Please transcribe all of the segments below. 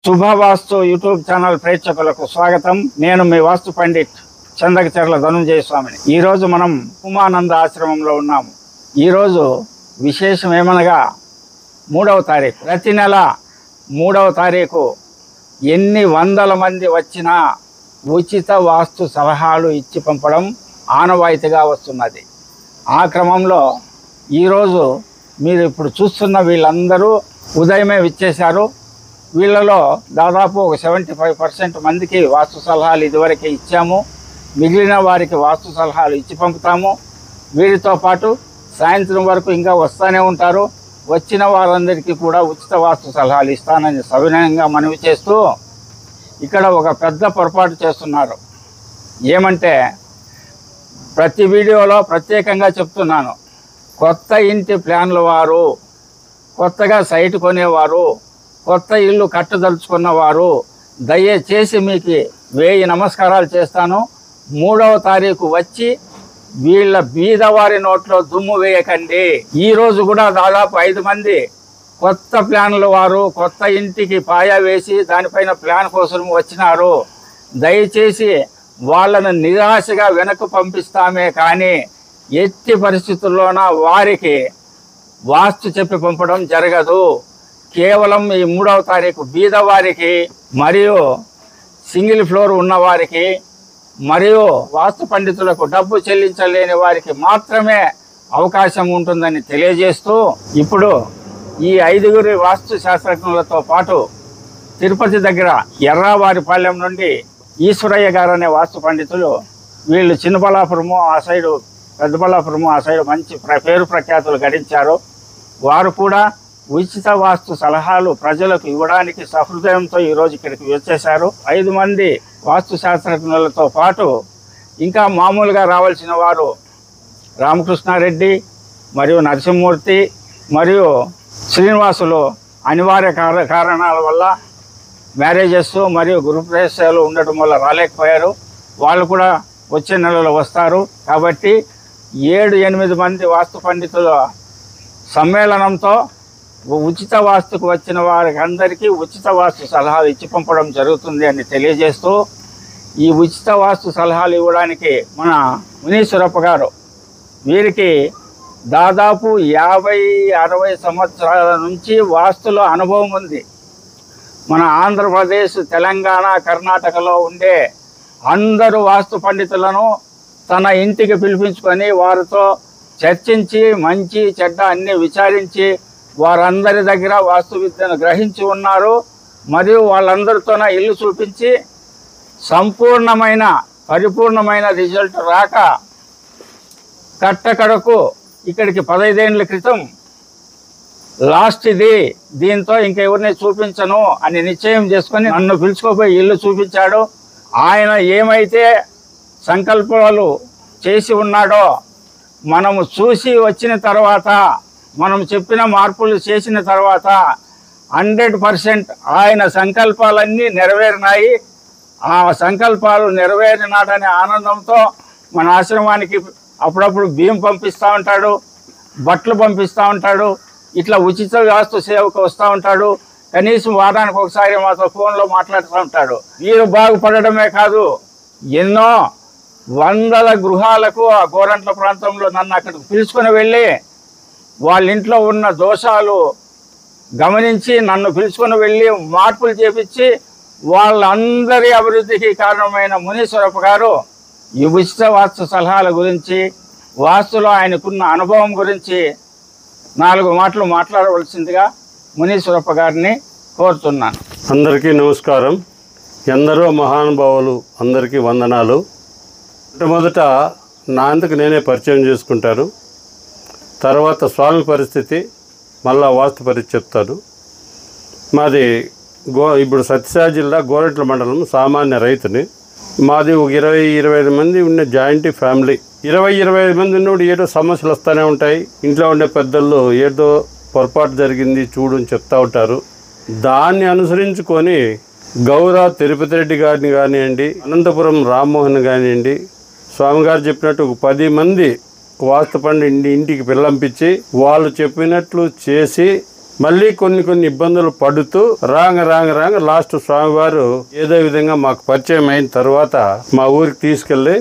శుభవాస్తు YouTube channel ప్రేక్షకులకు స్వాగతం. నేను మీ వాస్తు పండిట్ చందకచర్ల ధనుంజయ స్వామిని. ఈరోజు మనం ఉమానంద ఆశ్రమంలో ఉన్నాము. ఈరోజు విశేషం ఏమనగా 3వ తారీఖు, ప్రతి నెల 3వ తారీఖు ఎన్ని వందల మంది వచ్చినా ఉచిత వాస్తు సలహాలు ఇచ్చి పంపడం ఆనవాయితీగా వస్తున్నది. ఆ క్రమంలో ఈరోజు మీరు ఇప్పుడు చూస్తున్న వీళ్ళందరూ ఉదయమే విచ్చేశారు. వీళ్ళలో దాదాపు ఒక 75% మందికి వాస్తు సలహాలు ఇదివరకే ఇచ్చాము. మిగిలిన వారికి వాస్తు సలహాలు ఇచ్చి పంపుతాము. వీరితో పాటు సాయంత్రం వరకు ఇంకా వస్తూనే ఉంటారు. వచ్చిన వారందరికీ కూడా ఉచిత వాస్తు సలహాలు ఇస్తానని సవినయంగా మనవి చేస్తూ ఇక్కడ ఒక పెద్ద పొరపాటు చేస్తున్నారు. ఏమంటే ప్రతి వీడియోలో ప్రత్యేకంగా చెప్తున్నాను, కొత్త ఇంటి ప్లాన్ల వారు, కొత్తగా సైట్ కొనేవారు, కొత్త ఇల్లు కట్టదలుచుకున్నవారు దయచేసి మీకు 1000 నమస్కారాలు చేస్తాను. 3వ తారీఖు వచ్చి వీళ్ళ బీదవారి నోట్లో దుమ్ము వేయకండి. ఈరోజు కూడా దాదాపు 5 మంది కొత్త ప్లాన్ల వారు కొత్త ఇంటికి పాయా వేసి దానిపైన ప్లాన్ కోసం వచ్చినారు. దయచేసి వాళ్ళను నిరాశగా వెనక్కు పంపిస్తామే కానీ ఎట్టి పరిస్థితుల్లోన వారికి వాస్తు చెప్పి పంపడం జరగదు. కేవలం ఈ 3వ తారీఖు బీదవారికి మరియు సింగిల్ ఫ్లోర్ ఉన్నవారికి మరియు వాస్తు పండితులకు డబ్బు చెల్లించలేని వారికి మాత్రమే అవకాశం ఉంటుందని తెలియజేస్తూ ఇప్పుడు ఈ 5గురి వాస్తు శాస్త్రజ్ఞులతో పాటు తిరుపతి దగ్గర ఎర్రావారిపాలెం నుండి ఈశ్వరయ్య గారు అనే వాస్తు పండితులు, వీళ్ళు చిన్నబల్లాపురము ఆ సైడు పెద్దబల్లాపురము ఆ సైడు మంచి పేరు ప్రఖ్యాతులు గడించారు. వారు కూడా ఉచిత వాస్తు సలహాలు ప్రజలకు ఇవ్వడానికి సహృదయంతో ఈరోజు ఇక్కడికి వచ్చేశారు. 5 మంది వాస్తు శాస్త్రజ్ఞులతో పాటు ఇంకా మామూలుగా రావాల్సిన వారు రామకృష్ణారెడ్డి మరియు నరసింహమూర్తి మరియు శ్రీనివాసులు అనివార్య కారణాల వల్ల మ్యారేజెస్ మరియు గృహప్రవేశాలు ఉండటం వల్ల రాలేకపోయారు. వాళ్ళు కూడా వచ్చే నెలలో వస్తారు. కాబట్టి 7-8 మంది వాస్తు పండితుల సమ్మేళనంతో ఉచిత వాస్తుకు వచ్చిన వారికి అందరికీ ఉచిత వాస్తు సలహాలు ఇచ్చి పంపడం జరుగుతుంది అని తెలియజేస్తూ, ఈ ఉచిత వాస్తు సలహాలు ఇవ్వడానికి మన మునీశ్వరప్ప గారు, వీరికి దాదాపు 50-60 సంవత్సరాల నుంచి వాస్తులో అనుభవం ఉంది. మన ఆంధ్రప్రదేశ్, తెలంగాణ, కర్ణాటకలో ఉండే అందరూ వాస్తు పండితులను తన ఇంటికి పిలిపించుకొని వారితో చర్చించి మంచి చెడ్డ అన్నీ విచారించి వారందరి దగ్గర వాస్తు విద్యను గ్రహించి ఉన్నారు. మరియు వాళ్ళందరితోన ఇల్లు చూపించి పరిపూర్ణమైన రిజల్ట్ రాక కట్టకడకు ఇక్కడికి 15 ఏళ్ల క్రితం లాస్ట్ ఇది, దీంతో ఇంకెవరిని చూపించను అని నిశ్చయం చేసుకొని నన్ను పిలుచుకోపోయి ఇల్లు చూపించాడు. ఆయన ఏమైతే సంకల్పాలు చేసి ఉన్నాడో మనము చూసి వచ్చిన తర్వాత, మనం చెప్పిన మార్పులు చేసిన తర్వాత 100% ఆయన సంకల్పాలన్నీ నెరవేరినాయి. ఆ సంకల్పాలు నెరవేరినాడనే ఆనందంతో మన ఆశ్రమానికి అప్పుడప్పుడు బియ్యం పంపిస్తూ ఉంటాడు, బట్టలు పంపిస్తూ ఉంటాడు, ఇట్లా ఉచిత వాస్తు సేవకు వస్తూ ఉంటాడు. కనీసం వారానికి ఒకసారి మాతో ఫోన్లో మాట్లాడుతూ ఉంటాడు. వీరు బాగుపడడమే కాదు, ఎన్నో వందల గృహాలకు ఆ గోరంట్ల ప్రాంతంలో నన్ను అక్కడికి పిలుచుకొని వెళ్ళి వాళ్ళ ఇంట్లో ఉన్న దోషాలు గమనించి నన్ను పిలుచుకొని వెళ్ళి మార్పులు చేపించి వాళ్ళందరి అభివృద్ధికి కారణమైన మునీశ్వరప్ప గారు ఈ ఉచిత వాస్తు సలహాల గురించి, వాస్తులో ఆయనకున్న అనుభవం గురించి 4 మాటలు మాట్లాడవలసిందిగా మునీశ్వరప్ప గారిని కోరుతున్నాను. అందరికీ నమస్కారం. ఎందరో మహానుభావులు అందరికీ వందనాలు. మొట్టమొదట నా అంతకు నేనే పరిచయం చేసుకుంటాను. తర్వాత స్వామి పరిస్థితి, మళ్ళా వాస్తు పరిస్థితి చెప్తాను. మాది ఇప్పుడు సత్యసాయి జిల్లా గోరంట్ల మండలం, సామాన్య రైతుని. మాది ఒక 20-25 మంది ఉండే జాయింట్ ఫ్యామిలీ. 20-25 మంది ఉన్నప్పుడు ఏదో సమస్యలు వస్తూనే ఉంటాయి. ఇంట్లో ఉండే పెద్దలు ఏదో పొరపాటు జరిగింది చూడు అని చెప్తూ ఉంటారు. దాన్ని అనుసరించుకొని గౌరవ తిరుపతి రెడ్డి గారిని కానివ్వండి, అనంతపురం రామ్మోహన్ కానివ్వండి, స్వామిగారు చెప్పినట్టు ఒక 10 మంది వాస్తు పండి ఇంటికి పిల్లంపించి వాళ్ళు చెప్పినట్లు చేసి మళ్ళీ కొన్ని ఇబ్బందులు పడుతూ రాంగ లాస్ట్ స్వామివారు ఏదో విధంగా మాకు పరిచయం అయిన తర్వాత మా ఊరికి తీసుకెళ్ళి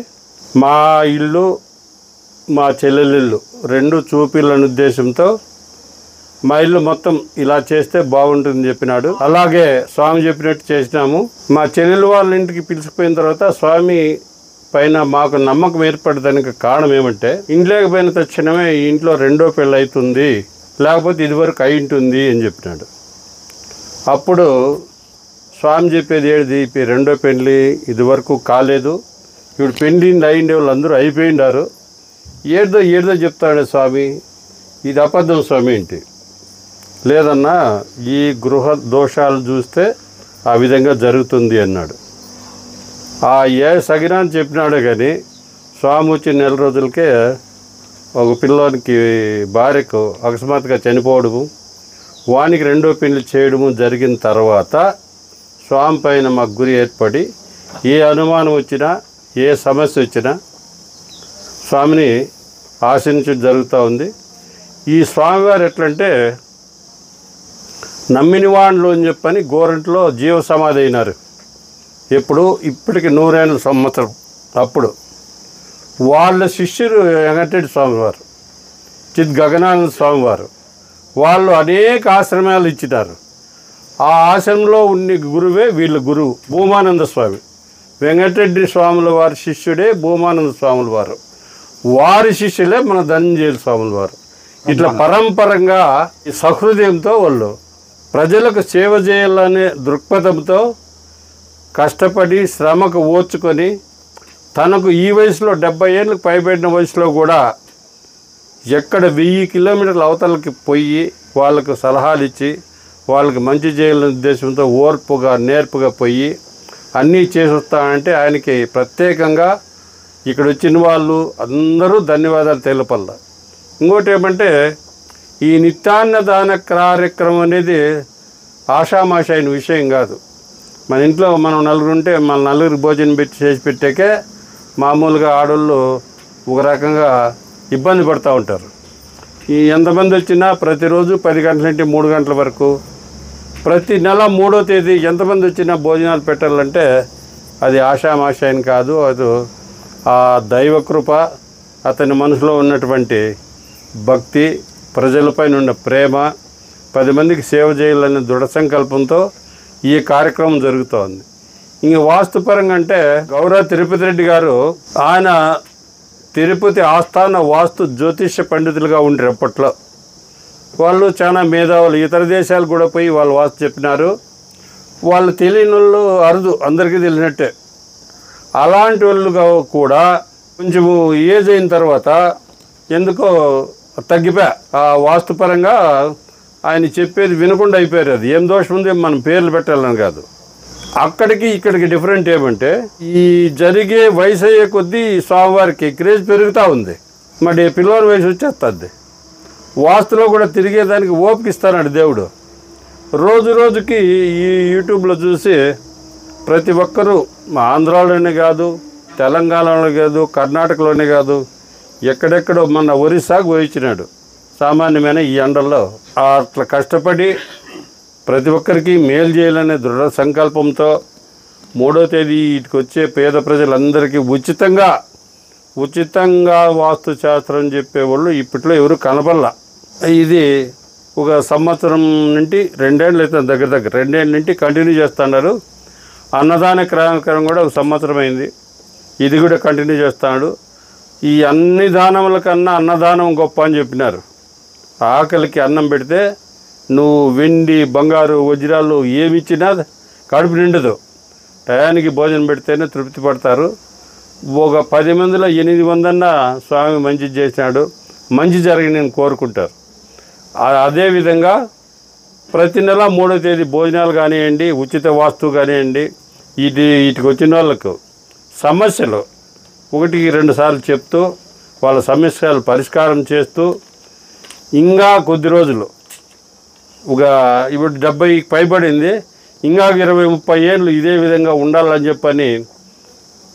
మా ఇల్లు మా చెల్లెలిల్లు రెండు చూపిళ్ళని ఉద్దేశంతో మా ఇల్లు మొత్తం ఇలా చేస్తే బాగుంటుందని చెప్పినాడు. అలాగే స్వామి చెప్పినట్టు చేసినాము. మా చెల్లెలు వాళ్ళ ఇంటికి పిలిచిపోయిన తర్వాత స్వామి పైన మాకు నమ్మకం ఏర్పడడానికి కారణం ఏమంటే, ఇంట్లోకి పోయిన తక్షణమే ఈ ఇంట్లో రెండో పెళ్ళి అవుతుంది, లేకపోతే ఇదివరకు అయి ఉంటుంది అని చెప్పినాడు. అప్పుడు స్వామి చెప్పేది ఏది, రెండో పెళ్ళి ఇదివరకు కాలేదు, ఇప్పుడు పెళ్ళి అయిండే వాళ్ళు అందరూ అయిపోయిండారు, ఏదో చెప్తాడు స్వామి, ఇది అబద్ధం స్వామి ఏంటి, లేదన్నా ఈ గృహ దోషాలు చూస్తే ఆ విధంగా జరుగుతుంది అన్నాడు. ఆ సగినాన్ని చెప్పినాడు. కానీ స్వామి వచ్చి నెల రోజులకే ఒక పిల్లోనికి భార్యకు అకస్మాత్తుగా చనిపోవడము, వానికి రెండో పెళ్లి చేయడము జరిగిన తర్వాత స్వామి పైన మాకు గురి ఏర్పడి ఏ అనుమానం వచ్చినా ఏ సమస్య వచ్చినా స్వామిని ఆశించడం జరుగుతూ ఉంది. ఈ స్వామివారు ఎట్లంటే నమ్మిన వాళ్ళు అని చెప్పని గోరంట్లో జీవ సమాధి అయినారు. ఎప్పుడు ఇప్పటికి 100 సంవత్సరం. అప్పుడు వాళ్ళ శిష్యులు వెంకటరెడ్డి స్వామివారు, చిత్ గగనానంద స్వామివారు, వాళ్ళు అనేక ఆశ్రమాలు ఇచ్చినారు. ఆ ఆశ్రమంలో ఉన్న గురువే వీళ్ళ గురువు భూమానంద స్వామి. వెంకటరెడ్డి స్వాముల వారి శిష్యుడే భూమానంద స్వాముల వారు, వారి శిష్యులే మన ధనంజయుల స్వాముల వారు. ఇట్లా పరంపరంగా ఈ సహృదయంతో వాళ్ళు ప్రజలకు సేవ చేయాలనే దృక్పథంతో కష్టపడి శ్రమకు ఓర్చుకొని తనకు ఈ వయసులో 70 ఏళ్ళకు పైబడిన వయసులో కూడా ఎక్కడ 1000 కిలోమీటర్ల అవతలకి పోయి వాళ్ళకు సలహాలు ఇచ్చి వాళ్ళకి మంచి చేయాలనే ఉద్దేశంతో ఓర్పుగా నేర్పుగా పోయి అన్నీ చేసి వస్తానంటే ఆయనకి ప్రత్యేకంగా ఇక్కడ వచ్చిన వాళ్ళు అందరూ ధన్యవాదాలు తెలపాల. ఇంకోటి ఏమంటే, ఈ నిత్యాన్నదాన కార్యక్రమం అనేది ఆషామాష అయిన విషయం కాదు. మన ఇంట్లో మనం నలుగురు ఉంటే మన నలుగురికి భోజనం చేసి పెట్టాకే మామూలుగా ఆడవాళ్ళు ఒక రకంగా ఇబ్బంది పడుతూ ఉంటారు. ఈ ఎంతమంది వచ్చినా ప్రతిరోజు 10 గంటల నుండి 3 గంటల వరకు ప్రతి నెల 3వ తేదీ ఎంతమంది వచ్చినా భోజనాలు పెట్టాలంటే అది ఆషామాష అయిన కాదు. అది ఆ దైవకృప, అతని మనసులో ఉన్నటువంటి భక్తి, ప్రజలపైన ఉన్న ప్రేమ, 10 మందికి సేవ చేయాలనే దృఢ సంకల్పంతో ఈ కార్యక్రమం జరుగుతోంది. ఇంక వాస్తుపరంగా అంటే గౌరవ తిరుపతి రెడ్డి గారు, ఆయన తిరుపతి ఆస్థాన వాస్తు జ్యోతిష్య పండితులుగా ఉండరు. అప్పట్లో వాళ్ళు చాలా మేధావులు, ఇతర దేశాలు కూడా పోయి వాళ్ళు వాస్తు చెప్పినారు. వాళ్ళు తెలియని వాళ్ళు అరుదు, అందరికీ తెలిసినట్టే. అలాంటి వాళ్ళు కూడా కొంచెము ఏజ్ అయిన తర్వాత ఎందుకో తగ్గిపోయా. ఆ వాస్తుపరంగా ఆయన చెప్పేది వినకుండా అయిపోయారు. అది ఏం దోషం ఉంది, మనం పేర్లు పెట్టాలని కాదు. అక్కడికి ఇక్కడికి డిఫరెంట్ ఏమంటే, ఈ జరిగే వయసు అయ్యే కొద్దీ స్వామివారికి క్రేజ్ పెరుగుతూ ఉంది. మరి పిల్లల వయసు వచ్చేస్తుంది. వాస్తులో కూడా తిరిగేదానికి ఓపిక ఇస్తాడు దేవుడు. రోజు రోజుకి ఈ యూట్యూబ్లో చూసి ప్రతి ఒక్కరూ ఆంధ్రాలోనే కాదు, తెలంగాణలో కాదు, కర్ణాటకలోనే కాదు, ఎక్కడెక్కడో మన ఒరిస్సాకు పోయించినాడు సామాన్యమైన ఈ ఎండల్లో. అట్లా కష్టపడి ప్రతి ఒక్కరికి మేలు చేయాలనే దృఢ సంకల్పంతో 3వ తేదీ ఇటుకు వచ్చే పేద ప్రజలందరికీ ఉచితంగా వాస్తు శాస్త్రం చెప్పేవాళ్ళు ఇప్పట్లో ఎవరు కనపడలా. ఇది ఒక సంవత్సరం నుండి 2 ఏళ్ళు అయితే దగ్గర 2 ఏళ్ళ నుండి కంటిన్యూ చేస్తున్నారు. అన్నదాన కార్యక్రమం కూడా ఒక సంవత్సరం అయింది, ఇది కూడా కంటిన్యూ చేస్తున్నాడు. ఈ అన్ని దానముల కన్నా అన్నదానం గొప్ప అని చెప్పినారు. ఆకలికి అన్నం పెడితే నువ్వు వెండి బంగారు వజ్రాలు ఏమిచ్చినా కడుపు నిండదు. టయానికి భోజనం పెడితేనే తృప్తి పడతారు. ఒక 10 మందిలో 8 మందన్నా స్వామి మంచి చేసినాడు, మంచి జరిగిందని కోరుకుంటారు. అదేవిధంగా ప్రతి నెల 3వ తేదీ భోజనాలు కానివ్వండి, ఉచిత వాస్తు కానివ్వండి, వీటికి వచ్చిన వాళ్ళకు సమస్యలు 1-2 సార్లు చెప్తూ వాళ్ళ సమస్యలు పరిష్కారం చేస్తూ ఇంకా కొద్ది రోజులు ఇప్పుడు 70 పైబడింది, ఇంకా 20-30 ఏళ్ళు ఇదే విధంగా ఉండాలని చెప్పని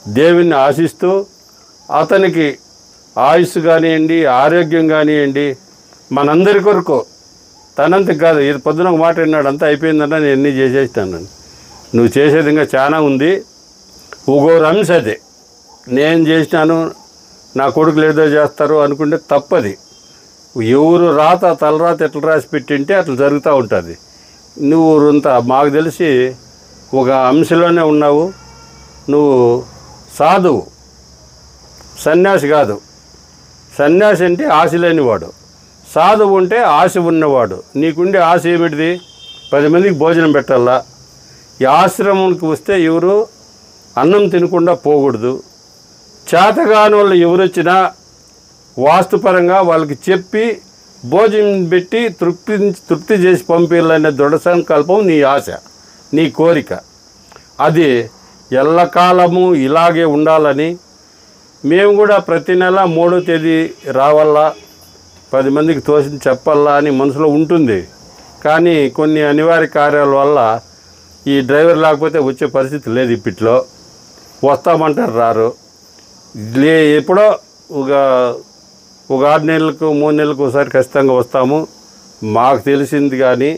దేవుని ఆశిస్తూ అతనికి ఆయుష్ కానివ్వండి, ఆరోగ్యం కానివ్వండి, మనందరి కొరకు తనంతకు కాదు, ఇది పొద్దున ఒక మాట విన్నాడు, అంతా అయిపోయిందన్నా నేను ఎన్ని చేసేస్తాను. నువ్వు చేసేది ఇంకా చాలా ఉంది. ఒక్కొరు అంశ అదే నేను చేసినాను, నా కొడుకులు ఏదో చేస్తారు అనుకుంటే తప్పది. ఎవరు రాత తలరాత ఎట్లా రాసి పెట్టింటే అట్లా జరుగుతూ ఉంటుంది. నువ్వు ఇంత మాకు తెలిసి ఒక అంశలోనే ఉన్నావు. నువ్వు సాధువు, సన్యాసి కాదు. సన్యాసి అంటే ఆశ లేనివాడు, సాధువు అంటే ఆశ ఉన్నవాడు. నీకుండే ఆశ ఏమిటిది? 10 మందికి భోజనం పెట్టాలా. ఈ ఆశ్రమంకి వస్తే ఎవరు అన్నం తినకుండా పోకూడదు. చేతగాని వాళ్ళు ఎవరు వచ్చినా వాస్తుపరంగా వాళ్ళకి చెప్పి భోజనం పెట్టి తృప్తి చేసి పంపించాలనే దృఢ సంకల్పం నీ ఆశ, నీ కోరిక. అది ఎల్లకాలము ఇలాగే ఉండాలని మేము కూడా ప్రతి నెల 3వ తేదీ రావాలా, 10 మందికి తోసి చెప్పాలా అని మనసులో ఉంటుంది. కానీ కొన్ని అనివార్య కార్యాల వల్ల ఈ డ్రైవర్ లేకపోతే వచ్చే పరిస్థితి లేదు. ఇప్పట్లో వస్తామంటారు, రారు. ఎప్పుడో ఒక 6 నెలలకు 3 నెలలకు ఒకసారి ఖచ్చితంగా వస్తాము. మాకు తెలిసింది కానీ,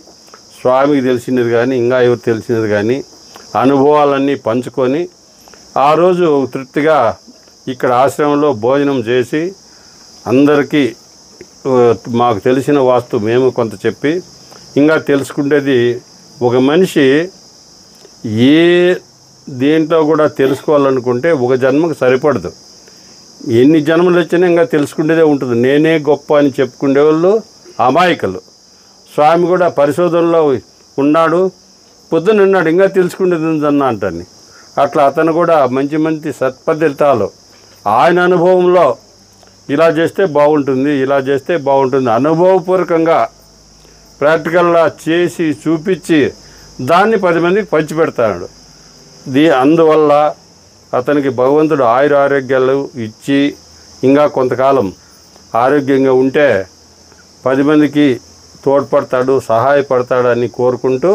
స్వామికి తెలిసినది కానీ, ఇంకా ఎవరు తెలిసినది కానీ అనుభవాలన్నీ పంచుకొని ఆ రోజు తృప్తిగా ఇక్కడ ఆశ్రమంలో భోజనం చేసి అందరికీ మాకు తెలిసిన వాస్తు మేము కొంత చెప్పి, ఇంకా తెలుసుకునేది ఒక మనిషి ఏ దేంట్లో కూడా తెలుసుకోవాలనుకుంటే ఒక జన్మకు సరిపడదు. ఎన్ని జన్మలు వచ్చినా ఇంకా తెలుసుకునేదే ఉంటుంది. నేనే గొప్ప అని చెప్పుకునే వాళ్ళు అమాయకులు. స్వామి కూడా పరిశోధనలో ఉన్నాడు, పొద్దున ఉన్నాడు, ఇంకా తెలుసుకునేది ఉందన్న అంటాన్ని. అట్లా అతను కూడా మంచి మంచి సత్పద్ధతాలు ఆయన అనుభవంలో ఇలా చేస్తే బాగుంటుంది, ఇలా చేస్తే బాగుంటుంది అనుభవపూర్వకంగా ప్రాక్టికల్గా చేసి చూపించి దాన్ని 10 మందికి పంచిపెడతాడు. అందువల్ల అతనికి భగవంతుడు ఆరోగ్యాలు ఇచ్చి ఇంకా కొంతకాలం ఆరోగ్యంగా ఉంటే 10 మందికి తోడ్పడతాడు, సహాయపడతాడని కోరుకుంటూ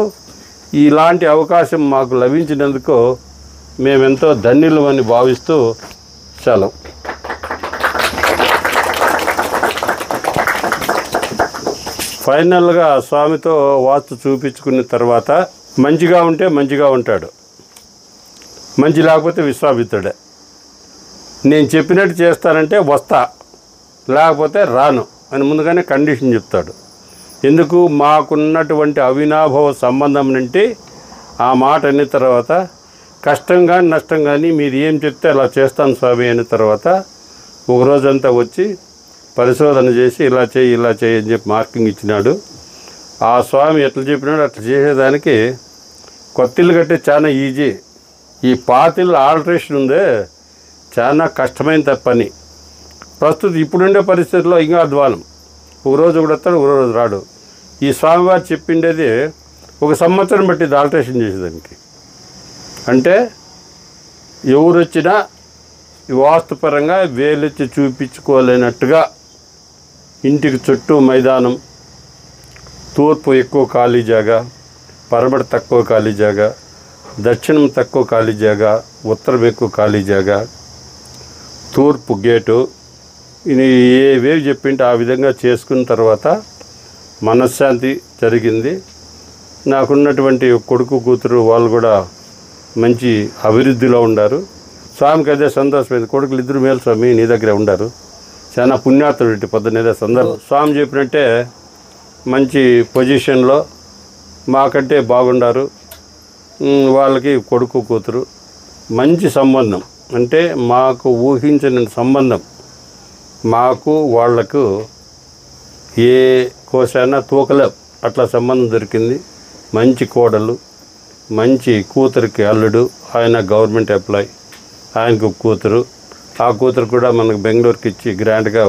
ఇలాంటి అవకాశం మాకు లభించినందుకు మేమెంతో ధన్యులమని భావిస్తూ సెలవు. ఫైనల్గా స్వామితో వాస్తు చూపించుకున్న తర్వాత మంచిగా ఉంటే మంచిగా ఉంటాడు, మంచి లేకపోతే విశ్వామిత్రుడే. నేను చెప్పినట్టు చేస్తానంటే వస్తా, లేకపోతే రాను అని ముందుగానే కండిషన్ చెప్తాడు. ఎందుకు? మాకున్నటువంటి అవినాభావ సంబంధం నుండి ఆ మాట అన్న తర్వాత కష్టం కానీ నష్టం కానీ మీరు ఏం చెప్తే అలా చేస్తాను స్వామి అయిన తర్వాత ఒక రోజంతా వచ్చి పరిశోధన చేసి ఇలా చేయి ఇలా చేయి అని చెప్పి మార్కింగ్ ఇచ్చినాడు. ఆ స్వామి ఎట్లా చెప్పినాడు అట్లా చేసేదానికి కొత్తిల్లు కట్టే చాలా ఈజీ. ఈ పాతిల్లు ఆల్టరేషన్ ఉందే చాలా కష్టమైన పని. ప్రస్తుతం ఇప్పుడుండే పరిస్థితుల్లో ఇంకా అధ్వానం. ఒక రోజు కూడా వస్తాడు, ఒక రోజు రాడు. ఈ స్వామివారు చెప్పిండేది 1 సంవత్సరం బట్టి ఆల్టరేషన్ చేసేదానికి. అంటే ఎవరు వచ్చినా వాస్తుపరంగా వేలెత్తి చూపించుకోలేనట్టుగా ఇంటికి చుట్టూ మైదానం, తూర్పు ఎక్కువ ఖాళీ జాగా, పరమట తక్కువ ఖాళీ జాగా, దక్షిణం తక్కువ ఖాళీ జాగా, ఉత్తరం ఎక్కువ ఖాళీ జాగా, తూర్పు గేటు, ఇది ఏవేవి చెప్పింటే ఆ విధంగా చేసుకున్న తర్వాత మనశ్శాంతి జరిగింది. నాకున్నటువంటి కొడుకు కూతురు వాళ్ళు కూడా మంచి అభివృద్ధిలో ఉన్నారు. స్వామికి అదే సంతోషమైంది. కొడుకులు 2 మేలు స్వామి నీ దగ్గరే ఉండారు, చాలా పుణ్యాత్తుడు పొద్దునేదే సందర్భం. స్వామి చెప్పినట్టే మంచి పొజిషన్లో మాకంటే బాగుండారు. వాళ్ళకి కొడుకు కూతురు మంచి సంబంధం, అంటే మాకు ఊహించిన సంబంధం. మాకు వాళ్లకు ఏ కోసానా తూకలేం అట్లా సంబంధం దొరికింది. మంచి కోడలు, మంచి కూతురికి అల్లుడు, ఆయన గవర్నమెంట్ ఎంప్లాయ్, ఆయనకు కూతురు. ఆ కూతురు కూడా మనకు బెంగళూరుకి ఇచ్చి గ్రాండ్గా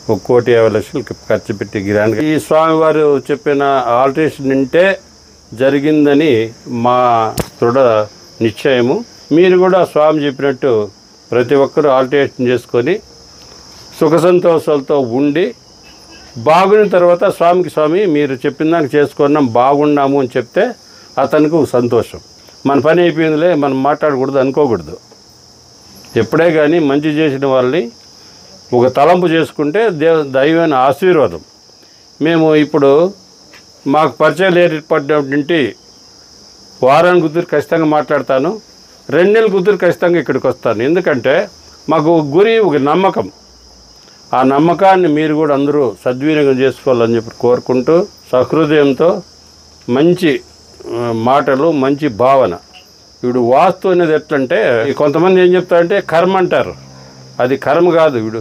1,50,00,000 ఖర్చు పెట్టి గ్రాండ్గా ఈ స్వామివారు చెప్పిన ఆల్టరేషన్ ఉంటే జరిగిందని మా దృఢ నిశ్చయము. మీరు కూడా స్వామి చెప్పినట్టు ప్రతి ఒక్కరూ ఆల్టరేషన్ చేసుకొని సుఖ సంతోషాలతో ఉండి బాగున్న తర్వాత స్వామికి స్వామి మీరు చెప్పిన దానికి చేసుకున్నాం బాగున్నాము అని చెప్తే అతనికి సంతోషం. మన పని అయిపోయిందిలే మనం మాట్లాడకూడదు అనుకోకూడదు. ఎప్పుడే కానీ మంచి చేసిన వాళ్ళని ఒక తలంపు చేసుకుంటే దైవమైన ఆశీర్వాదం. మేము ఇప్పుడు మాకు పరిచయాలు ఏర్పడినటువంటి వారానికి కుదిరి ఖచ్చితంగా మాట్లాడతాను, 2 నెలలు కుదిరి ఖచ్చితంగా ఇక్కడికి వస్తాను. ఎందుకంటే మాకు ఒక గురి, ఒక నమ్మకం. ఆ నమ్మకాన్ని మీరు కూడా అందరూ సద్వినియోగం చేసుకోవాలని చెప్పి కోరుకుంటూ, సహృదయంతో మంచి మాటలు, మంచి భావన. వీడు వాస్తు అనేది ఎట్లంటే, కొంతమంది ఏం చెప్తారంటే కర్మ అంటారు. అది కర్మ కాదు. వీడు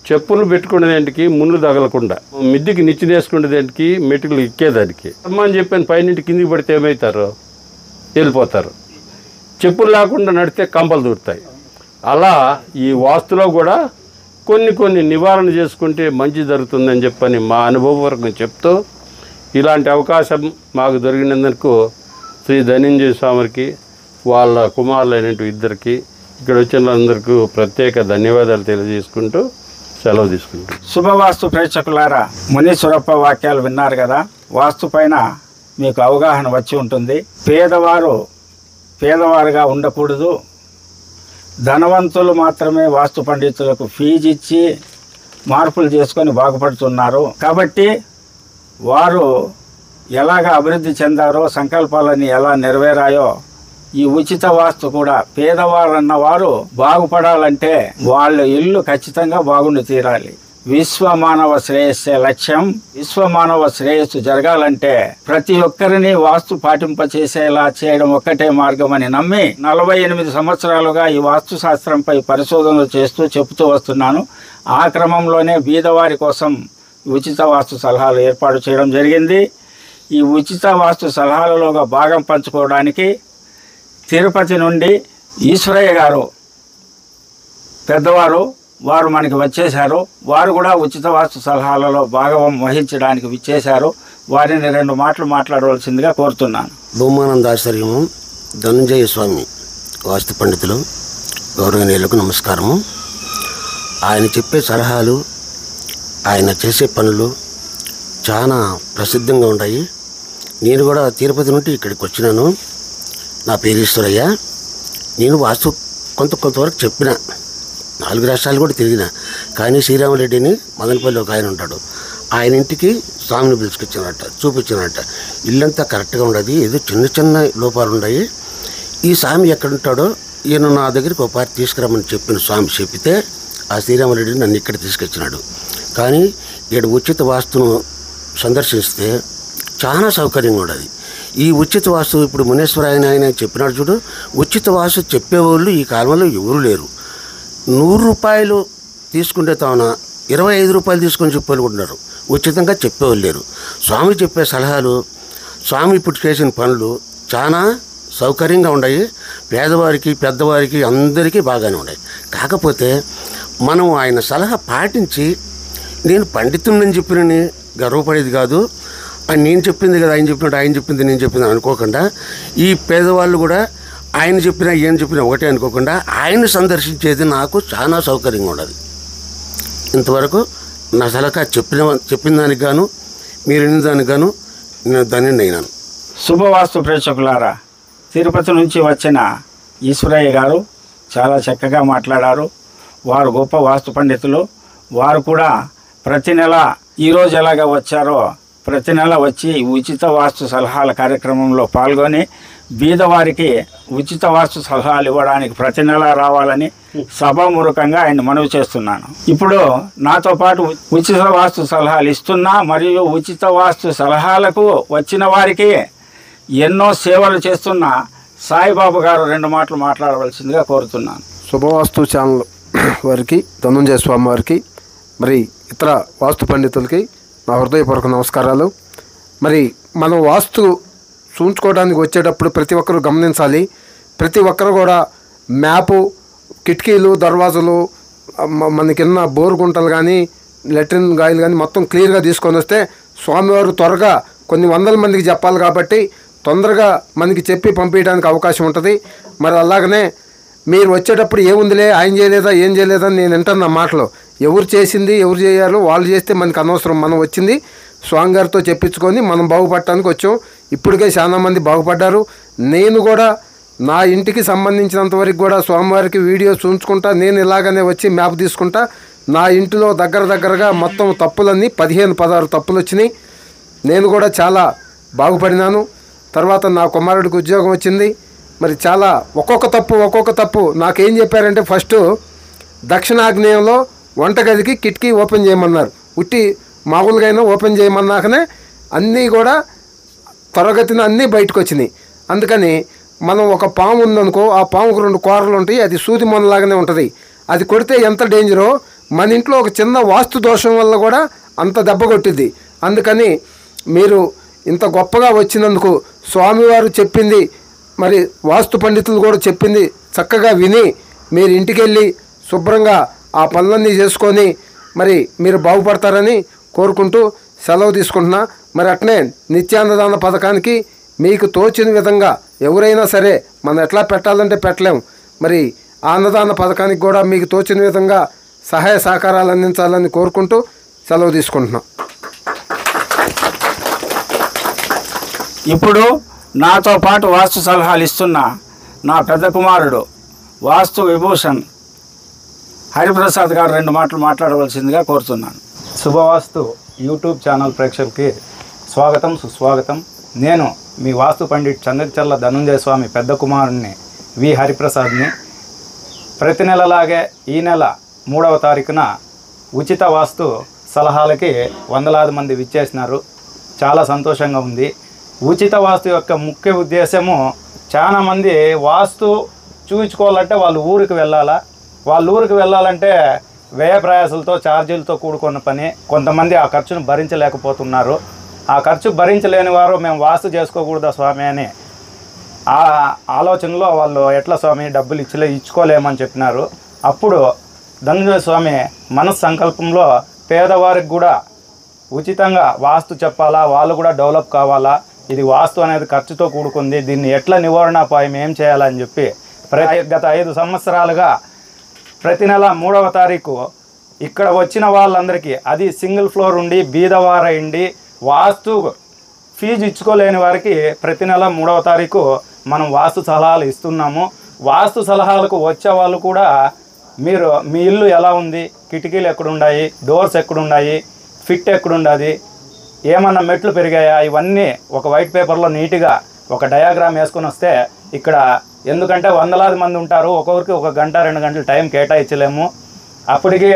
చెప్పులు పెట్టుకునేదేంటికి ముళ్ళు తగలకుండా, మిద్దికి నిచ్చినేసుకునేదేంటికి మెట్టుకులు ఎక్కేదానికి. కర్మ అని చెప్పాను, పైనుంటి కిందికి పడితే ఏమవుతారు? వెళ్ళిపోతారు. చెప్పులు లేకుండా నడితే కంపలు దూరుతాయి. అలా ఈ వాస్తులో కూడా కొన్ని నివారణ చేసుకుంటే మంచి జరుగుతుందని చెప్పని మా అనుభవం వరకు నేను చెప్తూ, ఇలాంటి అవకాశం మాకు దొరికినందుకు శ్రీ ధనంజయ స్వామికి, వాళ్ళ కుమారులైనటువంటి ఇద్దరికి, ఇక్కడ వచ్చిన అందరికీ ప్రత్యేక ధన్యవాదాలు తెలియజేసుకుంటూ సెలవు తీసుకుంటాం. శుభవాస్తు ప్రేక్షకులారా, మునీశ్వరప్ప వాక్యాలు విన్నారు కదా. వాస్తు పైన మీకు అవగాహన వచ్చి ఉంటుంది. పేదవారుగా ఉండకూడదు, ధనవంతులు మాత్రమే వాస్తు పండితులకు ఫీజు ఇచ్చి మార్పులు చేసుకొని బాగుపడుతున్నారు. కాబట్టి వారు ఎలాగ అభివృద్ధి చెందారో, సంకల్పాలని ఎలా నెరవేరాయో, ఈ ఉచిత వాస్తు కూడా పేదవారు అన్నవారు బాగుపడాలంటే వాళ్ళ ఇల్లు ఖచ్చితంగా బాగుండి తీరాలి. విశ్వమానవ శ్రేయస్సే లక్ష్యం. విశ్వమానవ శ్రేయస్సు జరగాలంటే ప్రతి ఒక్కరిని వాస్తు పాటింపచేసేలా చేయడం ఒక్కటే మార్గం అని నమ్మి 48 సంవత్సరాలుగా ఈ వాస్తు శాస్త్రంపై పరిశోధనలు చేస్తూ చెబుతూ వస్తున్నాను. ఆ క్రమంలోనే బీదవారి కోసం ఉచిత వాస్తు సలహాలు ఏర్పాటు చేయడం జరిగింది. ఈ ఉచిత వాస్తు సలహాలలోగా భాగం పంచుకోవడానికి తిరుపతి నుండి ఈశ్వరయ్య గారు పెద్దవారు, వారు మనకి వచ్చేశారు. వారు కూడా ఉచిత వాస్తు సలహాలలో భాగం వహించడానికి విచ్చేశారు. వారిని 2 మాటలు మాట్లాడవలసిందిగా కోరుతున్నాను. భూమానందాశ్రయము ధనంజయ స్వామి వాస్తు పండితులు గౌరవనీయులకు నమస్కారము. ఆయన చెప్పే సలహాలు, ఆయన చేసే పనులు చాలా ప్రసిద్ధంగా ఉన్నాయి. నేను కూడా తిరుపతి నుండి ఇక్కడికి వచ్చినాను. నా పేరు ఈశ్వరయ్య. నేను వాస్తు కొంతవరకు చెప్పిన, 4 రాష్ట్రాలు కూడా తిరిగిన. కానీ శ్రీరామరెడ్డిని మదనపల్లి ఒక ఆయన ఉంటాడు, ఆయన ఇంటికి స్వామిని పిలుచుకొచ్చినట్ట, చూపించినట్ట. ఇల్లంతా కరెక్ట్గా ఉండదు, ఏదో చిన్న లోపాలు ఉన్నాయి. ఈ స్వామి ఎక్కడుంటాడో ఈయన నా దగ్గరికి ఒక పార్టీ తీసుకురమ్మని చెప్పిన స్వామి చెప్పితే ఆ శ్రీరామరెడ్డిని నన్ను ఇక్కడ తీసుకొచ్చినాడు. కానీ ఇక్కడ ఉచిత వాస్తును సందర్శిస్తే చాలా సౌకర్యంగా ఉండదు. ఈ ఉచిత వాస్తు ఇప్పుడు మునేశ్వర ఆయన చెప్పినాడు చూడు, ఉచిత వాస్తు చెప్పేవాళ్ళు ఈ కాలంలో ఎవరు లేరు. 100 రూపాయలు తీసుకుంటే తాను 25 రూపాయలు తీసుకొని చెప్పేవాళ్ళు ఉన్నారు. ఉచితంగా చెప్పేవాళ్ళు లేరు. స్వామి చెప్పే సలహాలు, స్వామి ఇప్పుడు చేసిన పనులు చాలా సౌకర్యంగా ఉన్నాయి. పేదవారికి పెద్దవారికి అందరికీ బాగానే ఉన్నాయి. కాకపోతే మనం ఆయన సలహా పాటించి, నేను పండితుడిని చెప్పినని గర్వపడేది కాదు, నేను చెప్పింది కదా ఆయన చెప్పినట్టు, ఆయన చెప్పింది నేను చెప్పింది అనుకోకుండా, ఈ పేదవాళ్ళు కూడా ఆయన చెప్పినా ఏం చెప్పినా ఒకటే అనుకోకుండా ఆయన సందర్శించేది నాకు చాలా సౌకర్యంగా ఉండదు. ఇంతవరకు నా సలహా చెప్పిన దానికి గాను, మీరు విన్న దానికి గాను నేను ధన్యుని అయినాను. శుభవాస్తు ప్రేక్షకులారా, తిరుపతి నుంచి వచ్చిన ఈశ్వరయ్య గారు చాలా చక్కగా మాట్లాడారు. వారు గొప్ప వాస్తు పండితులు. వారు కూడా ప్రతి నెల ఈరోజు ఎలాగ వచ్చారో ప్రతి నెల వచ్చి ఉచిత వాస్తు సలహాల కార్యక్రమంలో పాల్గొని బీదవారికి ఉచిత వాస్తు సలహాలు ఇవ్వడానికి ప్రతి నెల రావాలని సభామూలకంగా ఆయన మనవి చేస్తున్నాను. ఇప్పుడు నాతో పాటు ఉచిత వాస్తు సలహాలు ఇస్తున్నా మరియు ఉచిత వాస్తు సలహాలకు వచ్చిన వారికి ఎన్నో సేవలు చేస్తున్న సాయిబాబు గారు 2 మాటలు మాట్లాడవలసిందిగా కోరుతున్నాను. శుభవాస్తు ఛానల్ వారికి, ధనంజయ స్వామి వారికి, మరి ఇతర వాస్తు పండితులకి నా హృదయపూర్వక నమస్కారాలు. మరి మనం వాస్తు చూంచుకోవడానికి వచ్చేటప్పుడు ప్రతి ఒక్కరు గమనించాలి. ప్రతి ఒక్కరు కూడా మ్యాపు, కిటికీలు, దర్వాజలు, మనకిన్న బోరు గుంటలు కానీ లెట్రిన్ గాయలు కానీ మొత్తం క్లియర్గా తీసుకొని వస్తే స్వామివారు త్వరగా కొన్ని వందల మందికి చెప్పాలి కాబట్టి తొందరగా మనకి చెప్పి పంపించడానికి అవకాశం ఉంటుంది. మరి అలాగనే మీరు వచ్చేటప్పుడు ఏముందిలే ఆయన చేయలేదా ఏం చేయలేదా అని నేను వింటాను. నా మాటలు ఎవరు చేసింది ఎవరు చేయాలో వాళ్ళు చేస్తే మనకు అనవసరం. మనం వచ్చింది స్వామి గారితో చెప్పించుకొని మనం బాగుపడటానికి వచ్చాం. ఇప్పటికే చాలా మంది బాగుపడ్డారు. నేను కూడా నా ఇంటికి సంబంధించినంతవరకు కూడా స్వామివారికి వీడియోస్ ఉంచుకుంటా, నేను ఇలాగనే వచ్చి మ్యాప్ తీసుకుంటా. నా ఇంటిలో దగ్గరగా మొత్తం తప్పులన్నీ 15-16 తప్పులు వచ్చినాయి. నేను కూడా చాలా బాగుపడినాను. తర్వాత నా కుమారుడికి ఉద్యోగం వచ్చింది. మరి చాలా ఒక్కొక్క తప్పు నాకేం చెప్పారంటే, ఫస్ట్ దక్షిణాగ్నేయంలో వంటగదికి కిటికీ ఓపెన్ చేయమన్నారు. ఉట్టి మామూలుగా అయినా ఓపెన్ చేయమన్నాకనే అన్నీ కూడా త్వరగతిన అన్నీ బయటకు వచ్చినాయి. అందుకని మనం ఒక పాము ఉందనుకో, ఆ పాముకు 2 కూరలు ఉంటాయి, అది సూది మొనలాగానే ఉంటుంది. అది కొడితే ఎంత డేంజరో మన ఇంట్లో ఒక చిన్న వాస్తు దోషం వల్ల కూడా అంత దెబ్బ కొట్టిద్ది. అందుకని మీరు ఇంత గొప్పగా వచ్చినందుకు స్వామివారు చెప్పింది, మరి వాస్తు పండితులు కూడా చెప్పింది చక్కగా విని మీరు ఇంటికి వెళ్ళి శుభ్రంగా ఆ పనులన్నీ చేసుకొని మరి మీరు బాగుపడతారని కోరుకుంటూ సెలవు తీసుకుంటున్నా. మరి అట్నే నిత్యాన్నదాన పథకానికి మీకు తోచిన విధంగా ఎవరైనా సరే మనం ఎట్లా పెట్టాలంటే పెట్టలేం. మరి ఆ అన్నదాన పథకానికి కూడా మీకు తోచిన విధంగా సహాయ సహకారాలు అందించాలని కోరుకుంటూ సెలవు తీసుకుంటున్నాం. ఇప్పుడు నాతో పాటు వాస్తు సలహాలు ఇస్తున్న నా పెద్ద కుమారుడు వాస్తు విభూషణ్ హరిప్రసాద్ గారు 2 మాటలు మాట్లాడవలసిందిగా కోరుతున్నాను. శుభవాస్తు యూట్యూబ్ ఛానల్ ప్రేక్షకులకి స్వాగతం, సుస్వాగతం. నేను మీ వాస్తు పండిట్ చందకచర్ల ధనుంజయ స్వామి పెద్ద కుమారుణ్ణి వి హరిప్రసాద్ని. ప్రతి నెలలాగే ఈ నెల 3వ తారీఖున ఉచిత వాస్తు సలహాలకి వందలాది మంది విచ్చేసినారు. చాలా సంతోషంగా ఉంది. ఉచిత వాస్తు యొక్క ముఖ్య ఉద్దేశము, చాలామంది వాస్తు చూయించుకోవాలంటే వాళ్ళ ఊరికి వెళ్ళాలా. వాళ్ళ ఊరికి వెళ్ళాలంటే వ్యయ ప్రయాసాలతో ఛార్జీలతో కూడుకున్న పని. కొంతమంది ఆ ఖర్చును భరించలేకపోతున్నారు. ఆ ఖర్చు భరించలేని వారు మేము వాస్తు చేసుకోకూడదా స్వామి అని ఆ ఆలోచనలో వాళ్ళు ఎట్లా స్వామి డబ్బులు ఇచ్చుకోలేమని చెప్పినారు. అప్పుడు ధనుంజయ స్వామి మనస్సంకల్పంలో పేదవారికి కూడా ఉచితంగా వాస్తు చెప్పాలా, వాళ్ళు కూడా డెవలప్ కావాలా, ఇది వాస్తు అనేది ఖర్చుతో కూడుకుంది, దీన్ని ఎట్లా నివారణోపాయం ఏం చేయాలని చెప్పి గత 5 సంవత్సరాలుగా ప్రతి నెల 3వ తారీఖు ఇక్కడ వచ్చిన వాళ్ళందరికీ, అది సింగిల్ ఫ్లోర్ ఉండి బీదవారైండి వాస్తు ఫీజు ఇచ్చుకోలేని వారికి ప్రతి నెల 3వ తారీఖు మనం వాస్తు సలహాలు ఇస్తున్నాము. వాస్తు సలహాలకు వచ్చే వాళ్ళు కూడా మీరు మీ ఇల్లు ఎలా ఉంది, కిటికీలు ఎక్కడున్నాయి, డోర్స్ ఎక్కడున్నాయి, ఫిట్ ఎక్కడుండాది, ఏమన్నా మెట్లు పెరిగాయా, ఇవన్నీ ఒక వైట్ పేపర్లో నీట్గా ఒక డయాగ్రామ్ వేసుకొని వస్తే ఇక్కడ, ఎందుకంటే వందలాది మంది ఉంటారు, ఒక్కొక్కరికి 1 గంట 2 గంటలు టైం కేటాయించలేము. అప్పటికి